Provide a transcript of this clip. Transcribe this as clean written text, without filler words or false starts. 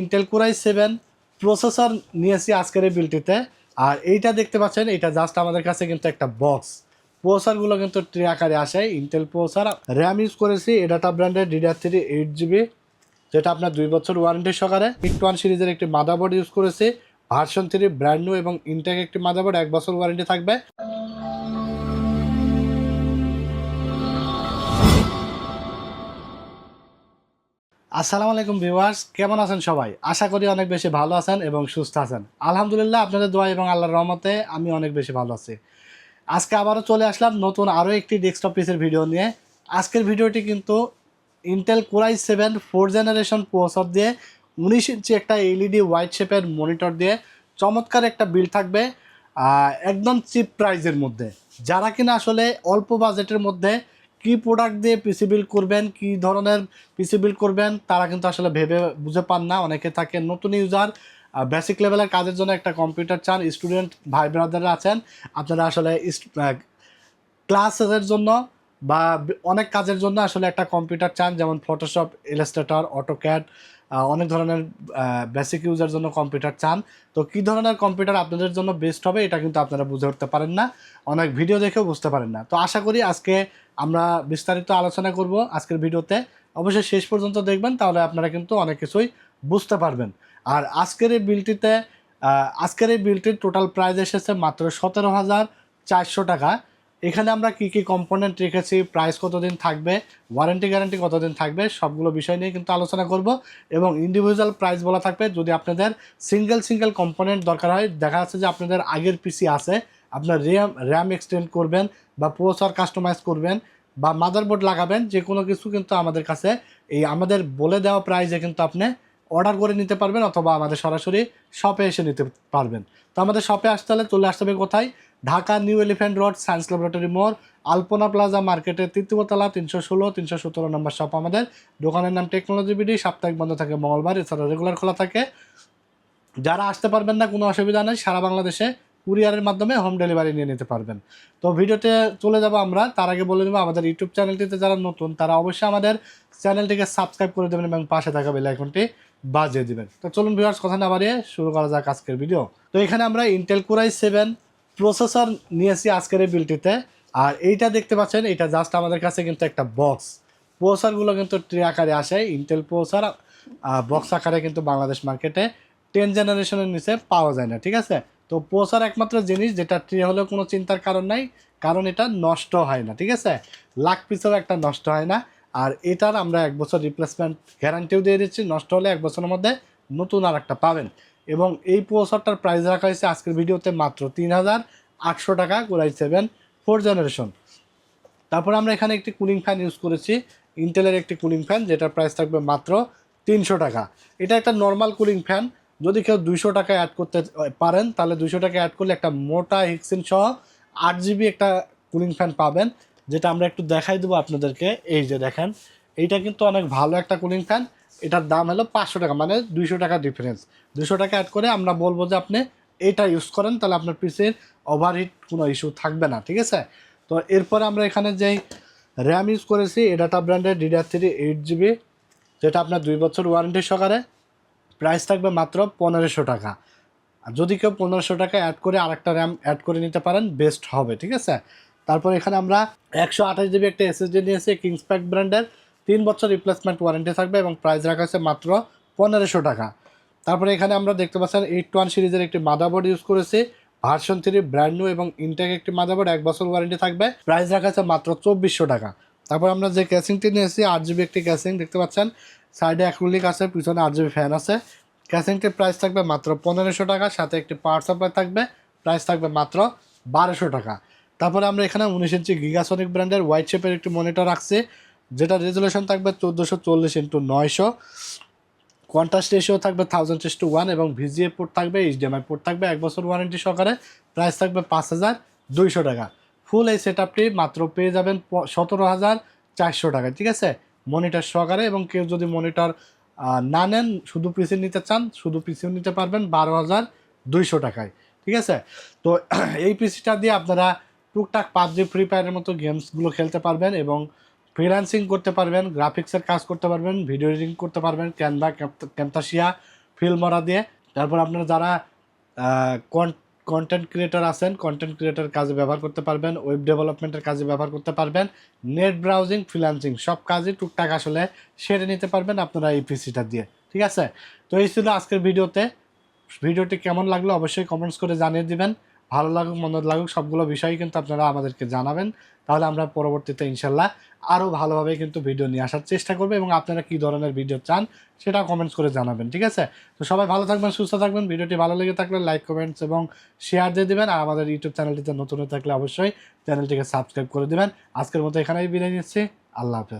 Intel core i7 processor নিয়েছি আজকের এই বিলটিতে। আর এইটা দেখতে পাচ্ছেন, এটা জাস্ট আমাদের কাছে কিন্তু একটা বক্স। প্রসেসরগুলো কিন্তু ট্রে আকারে আসে। ইন্টেল প্রসেসর, র্যাম ইউজ করেছি এডাটা ব্র্যান্ডের DDR3 8GB, যেটা আপনার 2 বছর ওয়ারেন্টি সহকারে। Pict1 সিরিজের একটি মাদারবোর্ড ইউজ করেছি, ভার্সন 3 ব্র্যান্ড নিউ এবং ইনটেক একটি মাদারবোর্ড, 1 বছর ওয়ারেন্টি থাকবে। আসসালামু আলাইকুম ভিউয়ার্স, কেমন আছেন সবাই? আশা করি অনেক বেশি ভালো আছেন এবং সুস্থ আছেন। আলহামদুলিল্লাহ, আপনাদের দোয়া এবং আল্লাহর রহমতে আমি অনেক বেশি ভালো আছি। আজকে আবারও চলে আসলাম নতুন আরও একটি ডেস্কটপ পিসের ভিডিও নিয়ে। আজকের ভিডিওটি কিন্তু Intel core i7 4th generation processor দিয়ে 19 ইঞ্চি একটা এলইডি হোয়াইট শেপের মনিটর দিয়ে চমৎকার একটা বিল থাকবে একদম চিপ প্রাইজের মধ্যে। যারা কিনা আসলে অল্প বাজেটের মধ্যে কি প্রোডাক্ট দিয়ে পিসি বিল্ড করবেন, কি ধরনের পিসি বিল্ড করবেন, তারা কিন্তু আসলে ভেবে বুঝে পান না। অনেকে থাকে নতুন ইউজার, বেসিক লেভেলের কাজের জন্য একটা কম্পিউটার চান। স্টুডেন্ট ভাই ব্রাদাররা আছেন, আপনারা আসলে ক্লাসের জন্য বা অনেক কাজের জন্য আসলে একটা কম্পিউটার চান, যেমন ফটোশপ, ইলাস্ট্রেটর, অটোক্যাড, অনেক ধরনের বেসিক ইউজার জন্য কম্পিউটার চান। তো কী ধরনের কম্পিউটার আপনাদের জন্য বেস্ট হবে এটা কিন্তু আপনারা বুঝে উঠতে পারেন না, অনেক ভিডিও দেখেও বুঝতে পারেন না। তো আশা করি আজকে আমরা বিস্তারিত আলোচনা করব আজকের ভিডিওতে। অবশ্যই শেষ পর্যন্ত দেখবেন, তাহলে আপনারা কিন্তু অনেক কিছুই বুঝতে পারবেন। আর আজকের এই বিলটির টোটাল প্রাইস এসেছে মাত্র 17,400 টাকা। এখানে আমরা কি কি কম্পোনেন্ট রেখেছি, প্রাইস কতদিন থাকবে, ওয়ারেন্টি গ্যারান্টি কতদিন থাকবে, সবগুলো বিষয় নিয়ে কিন্তু আলোচনা করব এবং ইন্ডিভিজুয়াল প্রাইস বলা থাকবে। যদি আপনাদের সিঙ্গেল কম্পোনেন্ট দরকার হয়, দেখা যাচ্ছে যে আপনাদের আগের পিসি আছে, আপনার র্যাম এক্সটেন্ড করবেন বা প্রসেসর কাস্টমাইজ করবেন বা মাদারবোর্ড লাগাবেন, যে কোনো কিছু কিন্তু আমাদের কাছে এই আমাদের বলে দেওয়া প্রাইসে কিন্তু আপনি অর্ডার করে নিতে পারবেন, অথবা আমাদের সরাসরি শপে এসে নিতে পারবেন। তো আমাদের শপে আসতে হলে চলে আসতে হবে কোথায়? Dhaka new elephant road, science laboratory মোড়, আলপনা প্লাজা মার্কেটের 3য় তলা, 316-317 নম্বর শপ আমাদের। দোকানের নাম টেকনোলজি বিডি। সাপ্তাহিক বন্ধ থাকে মঙ্গলবার, এছাড়া রেগুলার খোলা থাকে। যারা আসতে পারবেন না, কোনো অসুবিধা নেই, সারা বাংলাদেশে কুরিয়ারের মাধ্যমে হোম ডেলিভারি নিয়ে নিতে পারবেন। তো ভিডিওতে চলে যাব আমরা। তার আগে বলে দেবো, আমাদের ইউটিউব চ্যানেলটিতে যারা নতুন তারা অবশ্যই আমাদের চ্যানেলটিকে সাবস্ক্রাইব করে দেবেন এবং পাশে থাকা বেল আইকনটি বাজিয়ে দিবেন। তো চলুন ভিউয়ার্স, কথা না বাড়িয়ে শুরু করা যাক আজকের ভিডিও। তো এখানে আমরা ইন্টেল কোর i7 প্রসেসর নিয়েছি আজকের এই বিলটিতে। আর এইটা দেখতে পাচ্ছেন, এটা জাস্ট আমাদের কাছে কিন্তু একটা বক্স। প্রসেসরগুলো কিন্তু ট্রে আকারে আসে। ইন্টেল প্রসেসর বক্স আকারে কিন্তু বাংলাদেশ মার্কেটে 10 জেনারেশনের নিচে পাওয়া যায় না, ঠিক আছে? তো প্রসেসর একমাত্র জিনিস যেটা ট্রে হলেও কোনো চিন্তার কারণ নাই, কারণ এটা নষ্ট হয় না, ঠিক আছে? লাখ পিসেও একটা নষ্ট হয় না। আর এটার আমরা 1 বছর রিপ্লেসমেন্ট গ্যারান্টিও দিয়ে দিচ্ছি, নষ্ট হলে 1 বছরের মধ্যে নতুন আর একটা পাবেন। এবং এই প্রসেসরটার প্রাইস রাখা হয়েছে আজকের ভিডিওতে মাত্র 3,800 টাকা, কোর i7 4th জেনারেশন। তারপর আমরা এখানে একটি কুলিং ফ্যান ইউজ করেছি, ইন্টেলের একটি কুলিং ফ্যান, যেটার প্রাইস থাকবে মাত্র 300 টাকা। এটা একটা নর্মাল কুলিং ফ্যান। যদি কেউ 200 টাকা অ্যাড করতে পারেন, তাহলে 200 টাকা অ্যাড করলে একটা মোটা হিক্সিন সহ 8GB একটা কুলিং ফ্যান পাবেন, যেটা আমরা একটু দেখাই দেবো আপনাদেরকে। এই যে দেখেন, এইটা কিন্তু অনেক ভালো একটা কুলিং ফ্যান। এটার দাম হলো 500 টাকা, মানে 200 টাকা ডিফারেন্স। 200 টাকা অ্যাড করে আমরা বলবো যে আপনি এটা ইউজ করেন, তাহলে আপনার পিসির ওভারহিট কোনো ইস্যু থাকবে না, ঠিক আছে? তো এরপরে আমরা এখানে যেই র্যাম ইউজ করেছি এডাটা ব্র্যান্ডের DDR3 8GB, যেটা আপনার 2 বছর ওয়ারেন্টি সহকারে। প্রাইস থাকবে মাত্র 1500 টাকা। আর যদি কেউ 1500 টাকা অ্যাড করে আরেকটা র্যাম অ্যাড করে নিতে পারেন, বেস্ট হবে, ঠিক আছে? তারপর এখানে আমরা 128GB একটা SSD নিয়েছি, কিংসপ্যাক ব্র্যান্ডের, 3 বছর রিপ্লেসমেন্ট ওয়ারেন্টি থাকবে এবং প্রাইস রাখা হচ্ছে মাত্র 1500 টাকা। তারপরে এখানে আমরা দেখতে পাচ্ছেন 8-1 সিরিজের একটি মাদারবোর্ড ইউজ করেছি, ভার্সন 3 ব্র্যান্ড নিউ এবং ইনটেক একটি মাদারবোর্ড, 1 বছর ওয়ারেন্টি থাকবে, প্রাইস রাখা আছে মাত্র 2400 টাকা। তারপর আমরা যে ক্যাসিংটি নিয়েছি 8GB একটি ক্যাসিং, দেখতে পাচ্ছেন সাইডে অ্যাক্রিলিক আছে, পিছনে 8GB ফ্যান আছে। ক্যাসিংটির প্রাইস থাকবে মাত্র 1500 টাকা, সাথে একটি পাওয়ার সাপ্লাই থাকবে, প্রাইস থাকবে মাত্র 1200 টাকা। তারপরে আমরা এখানে 19 ইঞ্চি গিগাসনিক ব্র্যান্ডের হোয়াইট শেপের একটি মনিটর রাখছি, যেটা রেজুলেশন থাকবে 1440x900, কন্ট্রাস্ট রেশিও থাকবে 1000:1 এবং VGA পোর্ট থাকবে, HDMI পোর্ট থাকবে, 1 বছর ওয়ারেন্টি সহকারে। প্রাইস থাকবে 5200 টাকা। ফুল এই সেট আপটি মাত্র পেয়ে যাবেন 17,400 টাকায়, ঠিক আছে? মনিটর সহকারে। এবং কেউ যদি মনিটর না নেন, শুধু পিসি নিতে চান, শুধু পিসিও নিতে পারবেন 12,200 টাকায়, ঠিক আছে? তো এই পিসিটা দিয়ে আপনারা টুকটাক PUBG, ফ্রি ফায়ারের মতো গেমসগুলো খেলতে পারবেন এবং ফ্রিল্যান্সিং করতে পারবেন, গ্রাফিক্সের কাজ করতে পারবেন, ভিডিও এডিটিং করতে পারবেন, ক্যানভা, ক্যামতাসিয়া, ফিল্মরা দিয়ে। তারপর আপনারা যারা কন্টেন্ট ক্রিয়েটার আছেন, কন্টেন্ট ক্রিয়েটার কাজে ব্যবহার করতে পারবেন, ওয়েব ডেভেলপমেন্টের কাজে ব্যবহার করতে পারবেন, নেট ব্রাউজিং, ফ্রিল্যান্সিং সব কাজই টুকটাক আসলে সেরে নিতে পারবেন আপনারা এই পিসিটা দিয়ে। ঠিক আছে, তো এই ছিল আজকের ভিডিওতে। ভিডিওটি কেমন লাগলো অবশ্যই কমেন্টস করে জানিয়ে দিবেন। ভালো লাগুক মন্দ লাগুক সবগুলো বিষয়ই কিন্তু আপনারা আমাদেরকে জানাবেন, তাহলে আমরা পরবর্তীতে ইনশাল্লাহ আরও ভালোভাবে কিন্তু ভিডিও নিয়ে আসার চেষ্টা করবো, এবং আপনারা কী ধরনের ভিডিও চান সেটা কমেন্টস করে জানাবেন। ঠিক আছে, তো সবাই ভালো থাকবেন, সুস্থ থাকবেন। ভিডিওটি ভালো লেগে থাকলে লাইক, কমেন্টস এবং শেয়ার দিয়ে দেবেন। আর আমাদের ইউটিউব চ্যানেলটিতে নতুন হয়ে থাকলে অবশ্যই চ্যানেলটিকে সাবস্ক্রাইব করে দেবেন। আজকের মতো এখানেই বিদায় নিচ্ছি। আল্লাহ হাফেজ।